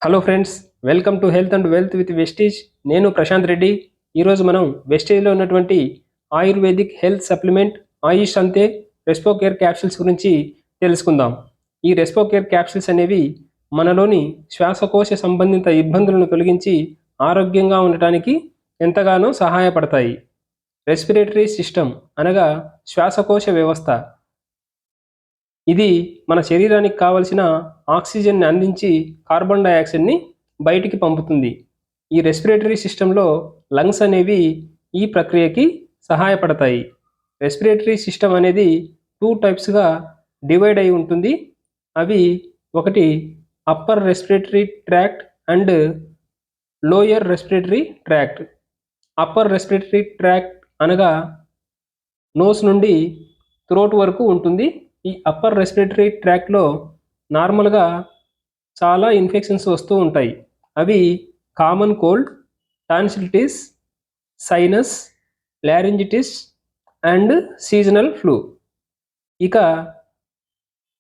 Hello friends, welcome to health and wealth with Vestige. నేను ప్రశాంత్ రెడ్డి. ఈరోజు మనం వెస్టీజ్లో ఉన్నటువంటి ఆయుర్వేదిక్ హెల్త్ సప్లిమెంట్ ఆయుష్ అంతే రెస్పోకేర్ క్యాప్సిల్స్ గురించి తెలుసుకుందాం. ఈ రెస్పోకేర్ క్యాప్సిల్స్ అనేవి మనలోని శ్వాసకోశ సంబంధిత ఇబ్బందులను తొలగించి ఆరోగ్యంగా ఉండటానికి ఎంతగానో సహాయపడతాయి. రెస్పిరేటరీ సిస్టమ్ అనగా శ్వాసకోశ వ్యవస్థ. ఇది మన శరీరానికి కావలసిన ఆక్సిజన్ని అందించి కార్బన్ డయాక్సైడ్ని బయటికి పంపుతుంది. ఈ రెస్పిరేటరీ సిస్టంలో లంగ్స్ అనేవి ఈ ప్రక్రియకి సహాయపడతాయి. రెస్పిరేటరీ సిస్టమ్ అనేది 2 టైప్స్గా డివైడ్ అయి ఉంటుంది. అవి ఒకటి upper respiratory tract and lower respiratory tract. Upper respiratory tract అనగా నోస్ నుండి థ్రోట్ వరకు ఉంటుంది. ఈ అప్పర్ రెస్పిరేటరీ ట్రాక్ట్లో నార్మల్గా చాలా ఇన్ఫెక్షన్స్ వస్తూ ఉంటాయి. అవి common cold, tonsillitis, sinus, laryngitis and seasonal flu. ఇక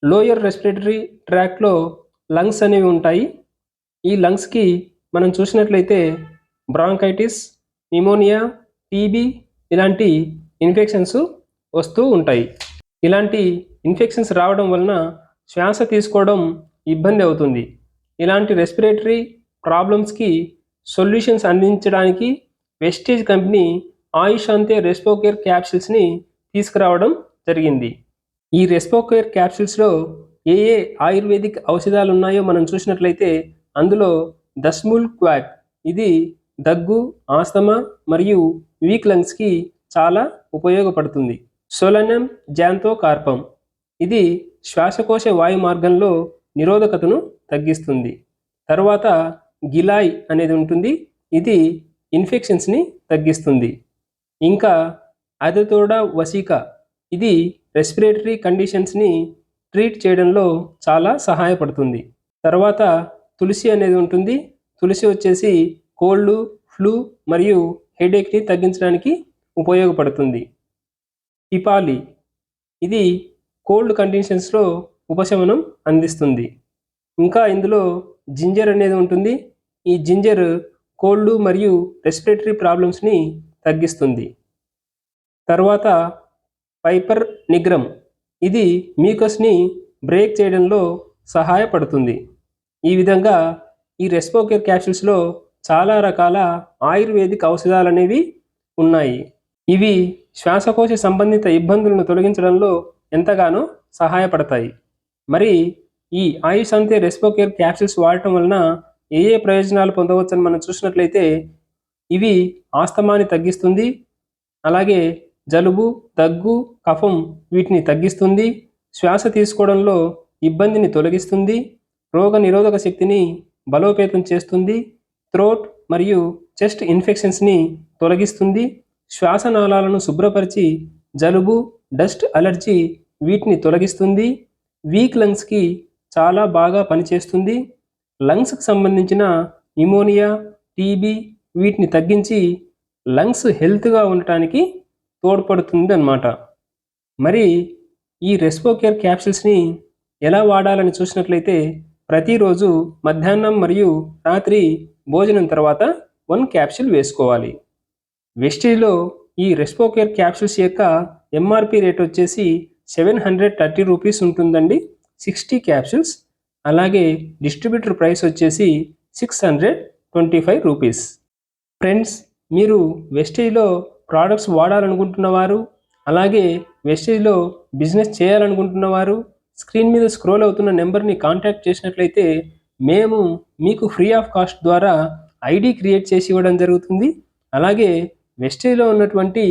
లోయర్ రెస్పిరేటరీ ట్రాక్ట్లో లంగ్స్ అనేవి ఉంటాయి. ఈ లంగ్స్కి మనం చూసినట్లయితే బ్రాంకైటిస్, న్యూమోనియా, టీబీ ఇలాంటి ఇన్ఫెక్షన్స్ వస్తూ ఉంటాయి. ఇలాంటి ఇన్ఫెక్షన్స్ రావడం వలన శ్వాస తీసుకోవడం ఇబ్బంది అవుతుంది. ఇలాంటి రెస్పిరేటరీ ప్రాబ్లమ్స్కి సొల్యూషన్స్ అందించడానికి వెస్టీజ్ కంపెనీ ఆయుష్ అంతే రెస్పోకేర్ క్యాప్సిల్స్ని తీసుకురావడం జరిగింది. ఈ రెస్పోకేర్ క్యాప్సిల్స్లో ఏ ఏ ఆయుర్వేదిక్ ఔషధాలు ఉన్నాయో మనం చూసినట్లయితే అందులో దస్ముల్ క్వాక్ ఇది దగ్గు, ఆస్తమా మరియు వీక్ లంగ్స్కి చాలా ఉపయోగపడుతుంది. సోలనం జాంతో కార్పం ఇది శ్వాసకోశ వాయు మార్గంలో నిరోధకతను తగ్గిస్తుంది. తర్వాత గిలాయ్ అనేది ఉంటుంది. ఇది ఇన్ఫెక్షన్స్ని తగ్గిస్తుంది. ఇంకా అదతోడా వసిక ఇది రెస్పిరేటరీ కండిషన్స్ని ట్రీట్ చేయడంలో చాలా సహాయపడుతుంది. తర్వాత తులసి అనేది ఉంటుంది. తులసి వచ్చేసి కోల్డ్, ఫ్లూ మరియు హెడేక్ని తగ్గించడానికి ఉపయోగపడుతుంది. పిపాలి ఇది కోల్డ్ కండిషన్స్లో ఉపశమనం అందిస్తుంది. ఇంకా ఇందులో జింజర్ అనేది ఉంటుంది. ఈ జింజర్ కోల్డ్ మరియు రెస్పిరేటరీ ప్రాబ్లమ్స్ని తగ్గిస్తుంది. తర్వాత పైపర్ నిగ్రమ్ ఇది మ్యూకస్ని బ్రేక్ చేయడంలో సహాయపడుతుంది. ఈ విధంగా ఈ రెస్పోకేర్ క్యాప్సిల్స్లో చాలా రకాల ఆయుర్వేదిక్ ఔషధాలు అనేవి ఉన్నాయి. ఇవి శ్వాసకోశ సంబంధిత ఇబ్బందులను తొలగించడంలో ఎంతగానో సహాయపడతాయి. మరి ఈ ఆయుష్ అంతే రెస్పోకేర్ క్యాప్సిల్స్ వాడటం వలన ఏ ఏ ప్రయోజనాలు పొందవచ్చని మనం చూసినట్లయితే ఇవి ఆస్తమాని తగ్గిస్తుంది. అలాగే జలుబు, దగ్గు, కఫం వీటిని తగ్గిస్తుంది. శ్వాస తీసుకోవడంలో ఇబ్బందిని తొలగిస్తుంది. రోగ నిరోధక శక్తిని బలోపేతం చేస్తుంది. థ్రోట్ మరియు చెస్ట్ ఇన్ఫెక్షన్స్ని తొలగిస్తుంది. శ్వాసనాళాలను శుభ్రపరిచి జలుబు, డస్ట్ అలర్జీ వీటిని తొలగిస్తుంది. వీక్ లంగ్స్కి చాలా బాగా పనిచేస్తుంది. లంగ్స్కి సంబంధించిన న్యూమోనియా, టీబీ వీటిని తగ్గించి లంగ్స్ హెల్త్గా ఉండటానికి తోడ్పడుతుంది అన్నమాట. మరి ఈ రెస్పోకేర్ క్యాప్సిల్స్ని ఎలా వాడాలని చూసినట్లయితే ప్రతిరోజు మధ్యాహ్నం మరియు రాత్రి భోజనం తర్వాత 1 క్యాప్సిల్ వేసుకోవాలి. వెస్టీజ్లో ఈ రెస్పోకేర్ క్యాప్సిల్స్ యొక్క ఎంఆర్పి రేట్ వచ్చేసి 730 రూపీస్ ఉంటుందండి, 60 క్యాప్సిల్స్. అలాగే డిస్ట్రిబ్యూటర్ ప్రైస్ వచ్చేసి 625 రూపీస్. ఫ్రెండ్స్, మీరు వెస్టీజ్లో ప్రోడక్ట్స్ వాడాలనుకుంటున్నవారు, అలాగే వెస్టీజ్లో బిజినెస్ చేయాలనుకుంటున్నవారు స్క్రీన్ మీద స్క్రోల్ అవుతున్న నెంబర్ని కాంటాక్ట్ చేసినట్లయితే మేము మీకు ఫ్రీ ఆఫ్ కాస్ట్ ద్వారా ఐడి క్రియేట్ చేసి ఇవ్వడం జరుగుతుంది. అలాగే వెస్టీజ్లో ఉన్నటువంటి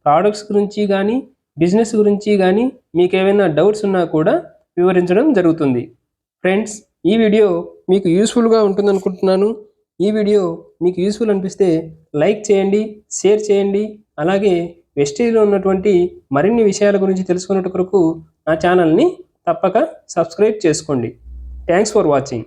ప్రోడక్ట్స్ గురించి కానీ బిజినెస్ గురించి కానీ మీకు ఏమైనా డౌట్స్ ఉన్నా కూడా వివరించడం జరుగుతుంది. ఫ్రెండ్స్, ఈ వీడియో మీకు యూస్ఫుల్గా ఉంటుందనుకుంటున్నాను. ఈ వీడియో మీకు యూస్ఫుల్ అనిపిస్తే లైక్ చేయండి, షేర్ చేయండి. అలాగే వెస్టీజ్లో ఉన్నటువంటి మరిన్ని విషయాల గురించి తెలుసుకున్నట్టు కొరకు నా ఛానల్ని తప్పక సబ్స్క్రైబ్ చేసుకోండి. Thanks for watching.